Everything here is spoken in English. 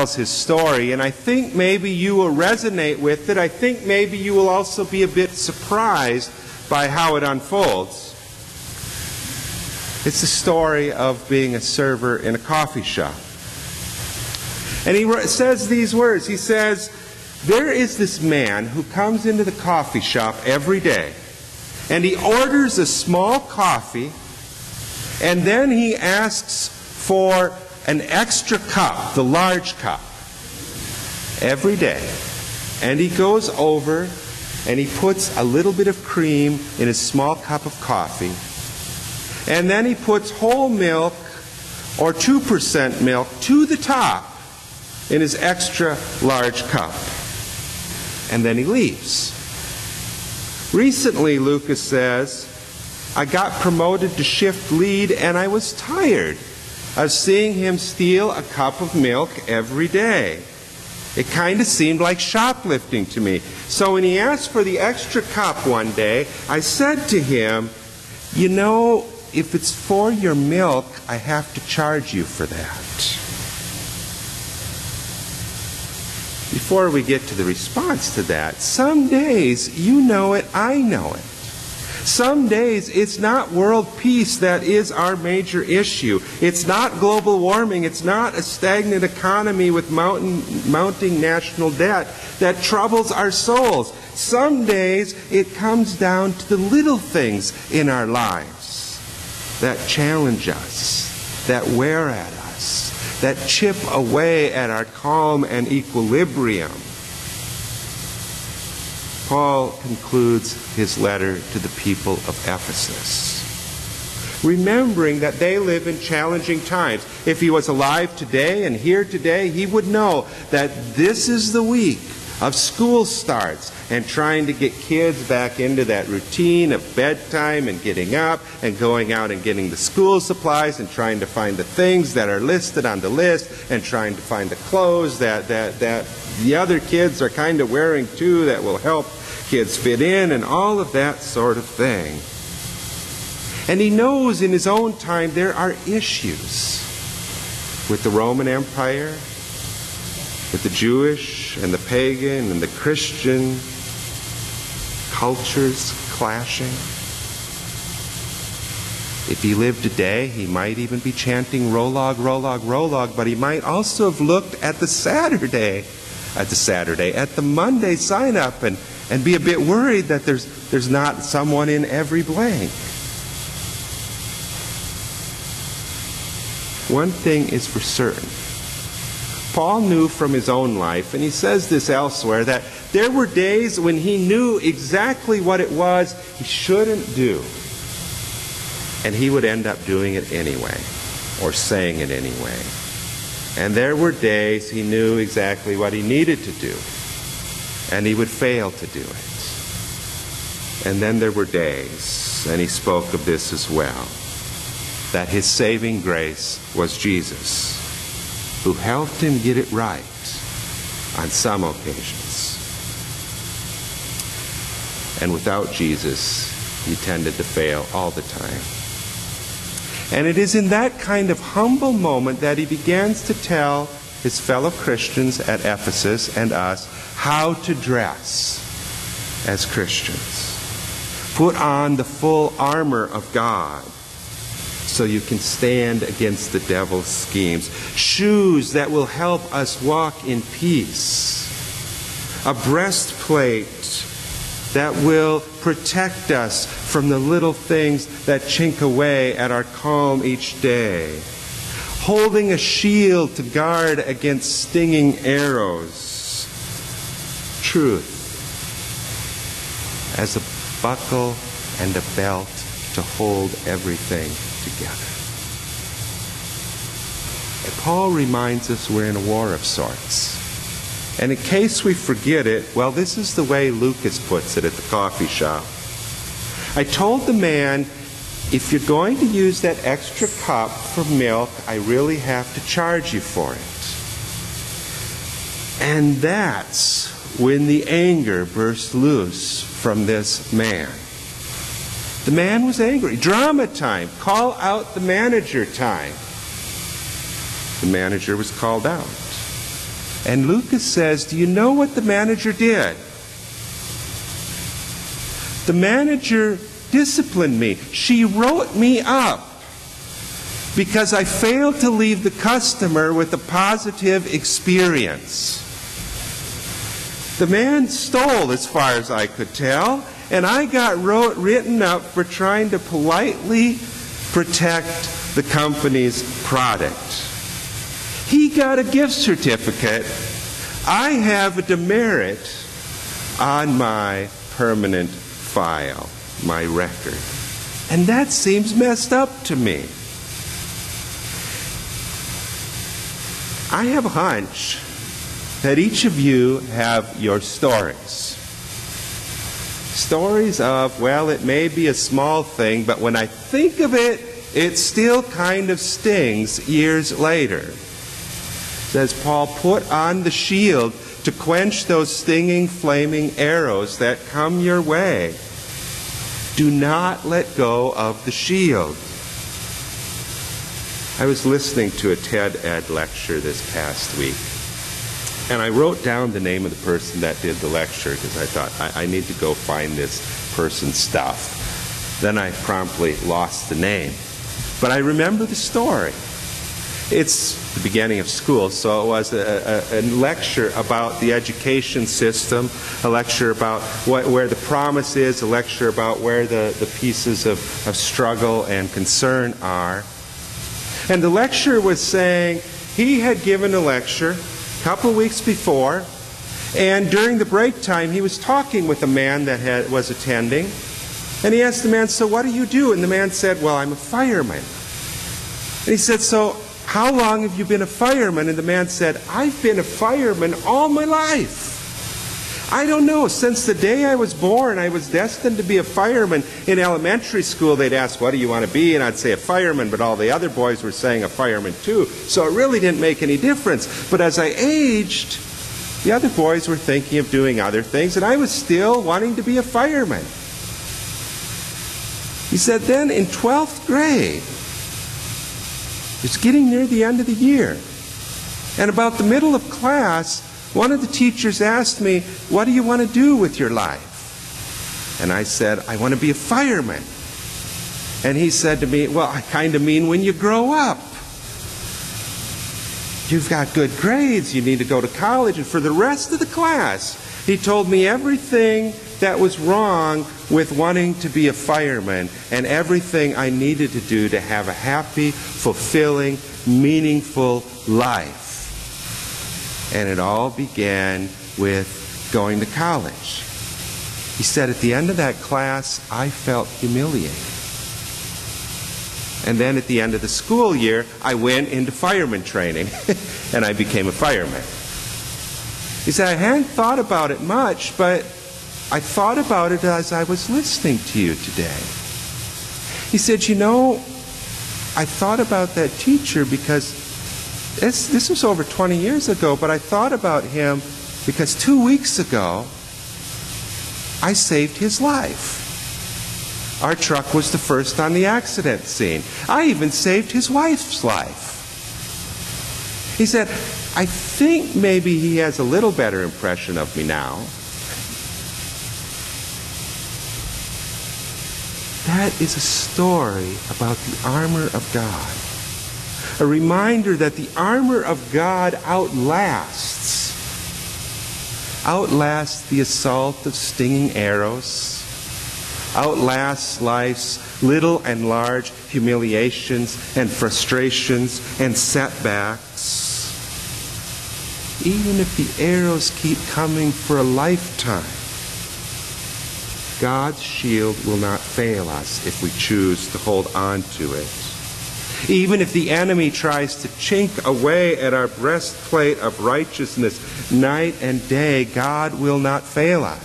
tells his story, and I think maybe you will resonate with it. I think maybe you will also be a bit surprised by how it unfolds. It's the story of being a server in a coffee shop. And he says these words. He says, there is this man who comes into the coffee shop every day, and he orders a small coffee, and then he asks for an extra cup, the large cup, every day. And he goes over and he puts a little bit of cream in his small cup of coffee. And then he puts whole milk or 2% milk to the top in his extra large cup. And then he leaves. Recently, Lucas says, I got promoted to shift lead and I was tired of seeing him steal a cup of milk every day. It kind of seemed like shoplifting to me. So when he asked for the extra cup one day, I said to him, you know, if it's for your milk, I have to charge you for that. Before we get to the response to that, some days you know it, I know it. Some days it's not world peace that is our major issue. It's not global warming. It's not a stagnant economy with mounting national debt that troubles our souls. Some days it comes down to the little things in our lives that challenge us, that wear at us, that chip away at our calm and equilibrium. Paul concludes his letter to the people of Ephesus, remembering that they live in challenging times. If he was alive today and here today, he would know that this is the week of school starts and trying to get kids back into that routine of bedtime and getting up and going out and getting the school supplies and trying to find the things that are listed on the list and trying to find the clothes that the other kids are kind of wearing too that will help kids fit in and all of that sort of thing. And he knows in his own time there are issues with the Roman Empire, with the Jewish and the pagan and the Christian cultures clashing. If he lived today, he might even be chanting Rolog, Rolog, Rolog, but he might also have looked at the Monday sign up and be a bit worried that there's not someone in every blank. One thing is for certain. Paul knew from his own life, and he says this elsewhere, that there were days when he knew exactly what it was he shouldn't do. And he would end up doing it anyway, or saying it anyway. And there were days he knew exactly what he needed to do, and he would fail to do it. And then there were days, and he spoke of this as well, that his saving grace was Jesus, who helped him get it right on some occasions. And without Jesus, he tended to fail all the time. And it is in that kind of humble moment that he begins to tell his fellow Christians at Ephesus and us how to dress as Christians. Put on the full armor of God so you can stand against the devil's schemes. Shoes that will help us walk in peace. A breastplate that will protect us from the little things that chink away at our calm each day. Holding a shield to guard against stinging arrows. Truth as a buckle and a belt to hold everything together. And Paul reminds us we're in a war of sorts. And in case we forget it, well, this is the way Lucas puts it at the coffee shop. I told the man, if you're going to use that extra cup for milk, I really have to charge you for it. And that's when the anger burst loose from this man. The man was angry. Drama time. Call out the manager time. The manager was called out. And Lucas says, do you know what the manager did? The manager disciplined me. She wrote me up because I failed to leave the customer with a positive experience. The man stole, as far as I could tell, and I got written up for trying to politely protect the company's product. He got a gift certificate. I have a demerit on my permanent file, my record. And that seems messed up to me. I have a hunch that each of you have your stories. Stories of, well, it may be a small thing, but when I think of it, it still kind of stings years later. Says Paul, put on the shield to quench those stinging, flaming arrows that come your way. Do not let go of the shield. I was listening to a TED Ed lecture this past week, and I wrote down the name of the person that did the lecture because I thought, I need to go find this person's stuff. Then I promptly lost the name. But I remember the story. It's the beginning of school, so it was a lecture about the education system, a lecture about where the promise is, a lecture about where the pieces of struggle and concern are. And the lecturer was saying he had given a lecture a couple of weeks before, and during the break time he was talking with a man that was attending, and he asked the man, so what do you do? And the man said, well, I'm a fireman. And he said, so how long have you been a fireman? And the man said, I've been a fireman all my life. I don't know. Since the day I was born, I was destined to be a fireman. In elementary school, they'd ask, what do you want to be? And I'd say a fireman, but all the other boys were saying a fireman too. So it really didn't make any difference. But as I aged, the other boys were thinking of doing other things, and I was still wanting to be a fireman. He said, then in 12th grade, it's getting near the end of the year, and about the middle of class, one of the teachers asked me, what do you want to do with your life? And I said, I want to be a fireman. And he said to me, well, I kind of mean when you grow up. You've got good grades, you need to go to college. And for the rest of the class, he told me everything that was wrong with wanting to be a fireman and everything I needed to do to have a happy, fulfilling, meaningful life. And it all began with going to college. He said at the end of that class, I felt humiliated. And then at the end of the school year, I went into fireman training, and I became a fireman. He said, I hadn't thought about it much, but I thought about it as I was listening to you today. He said, you know, I thought about that teacher because this was over 20 years ago, but I thought about him because 2 weeks ago, I saved his life. Our truck was the first on the accident scene. I even saved his wife's life. He said, I think maybe he has a little better impression of me now. That is a story about the armor of God. A reminder that the armor of God outlasts the assault of stinging arrows, outlasts life's little and large humiliations and frustrations and setbacks. Even if the arrows keep coming for a lifetime, God's shield will not fail us if we choose to hold on to it. Even if the enemy tries to chink away at our breastplate of righteousness night and day, God will not fail us.